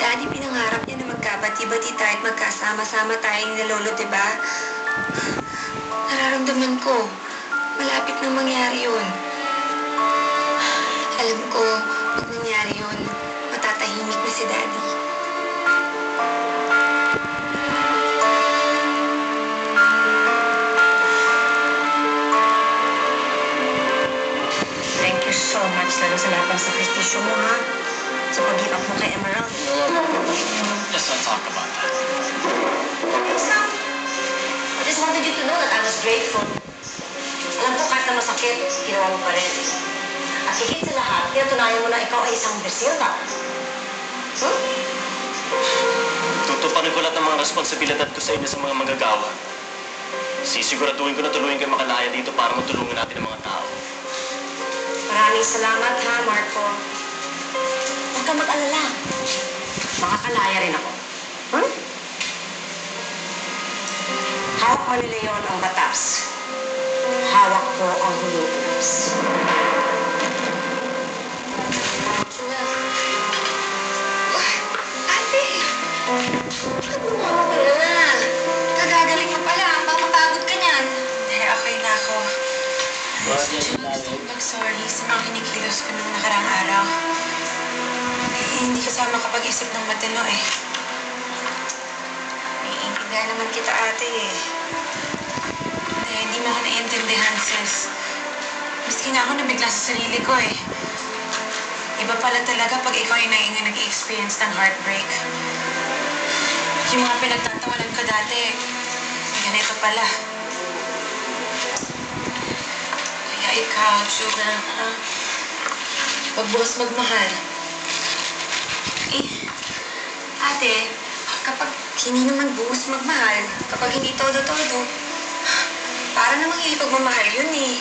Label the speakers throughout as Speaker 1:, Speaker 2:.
Speaker 1: Daddy, pinangarap niya na magkabati-bati tayo at magkasama-sama tayong ni Lolo, diba? Nararamdaman ko, malapit nang mangyari yun. Alam ko, pag nangyari yun, matatahimik na si Daddy.
Speaker 2: Thank you so much, lalo sa lahat ng sakripisyo mo, ha? Sa pag-give up mo kay Emerald.
Speaker 3: Let's not talk about that.
Speaker 2: I just wanted you to know that I was grateful. Alam ko kahit na masakit, ginawa mo pa rin. At higit sa lahat, tinatunayan mo na ikaw ay isang Bersilda.
Speaker 3: Tutuparin ko lahat ng mga responsibilidad ko sa inyo sa mga manggagawa. Sisiguraduhin ko na tuluyan kayo makalaya dito para matulungan natin ang mga tao.
Speaker 2: Maraming salamat, ha, Marco. Huwag ka mag-alala. Makakalaya rin ako. Hawak mo ni Leon ang batas. Hawak ko ang hulugas.
Speaker 1: Ate! Wala na. Kagagaling mo pala. Mapapagod ka niyan. Okay na ako. Mag-sorry sa mga kinikilos ko nung nakarang araw. Hindi kasama kapag-isip ng matino eh. Naiintindihan naman kita, ate eh. Hindi mo ako naiintindihan, sis. Miski nga ako nabigla sa sarili ko eh. Iba pala talaga pag ikaw ay nag-experience ng heartbreak. Yung mga pinagtatawanan ko dati, ganito pala. Kaya ikaw, Jugan, ha? Huwag bukas magmahal. Ate, kapag hindi naman buhos magmahal, kapag hindi todo-todo, para namang hindi pagmamahal yun eh.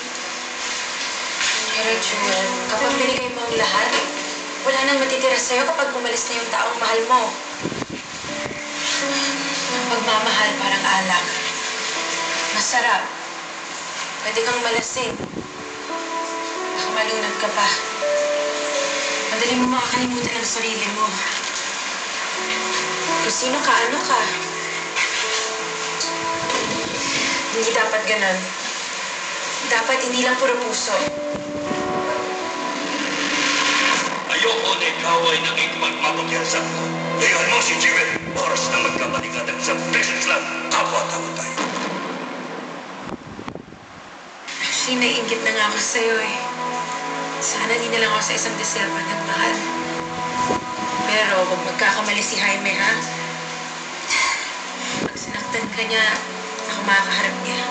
Speaker 1: Pero Jewel, kapag binigay mo ang lahat, wala nang matitira sa'yo kapag umalis na yung taong mahal mo. Ang pagmamahal parang alak. Masarap. Pwede kang malasing. Baka malunod ka pa. Madali mo makakalimutan ang sarili mo. Kung sino ka, ano ka. Hindi dapat ganun. Dapat hindi lang puro puso.
Speaker 4: Ayoko na ikaw ay nakikipagpapagyansa ko. Tingnan mo si Jewel. Oras na magkabalikan sa beses lang. Kapwa-tawa tayo.
Speaker 1: Actually, naiingit na nga ako sa'yo eh. Sana di na lang ako sa isang Desilva nagmahal. Pero huwag magkakamali si Jaime, ha? Pag sinaktan ka niya, ako makakaharap niya.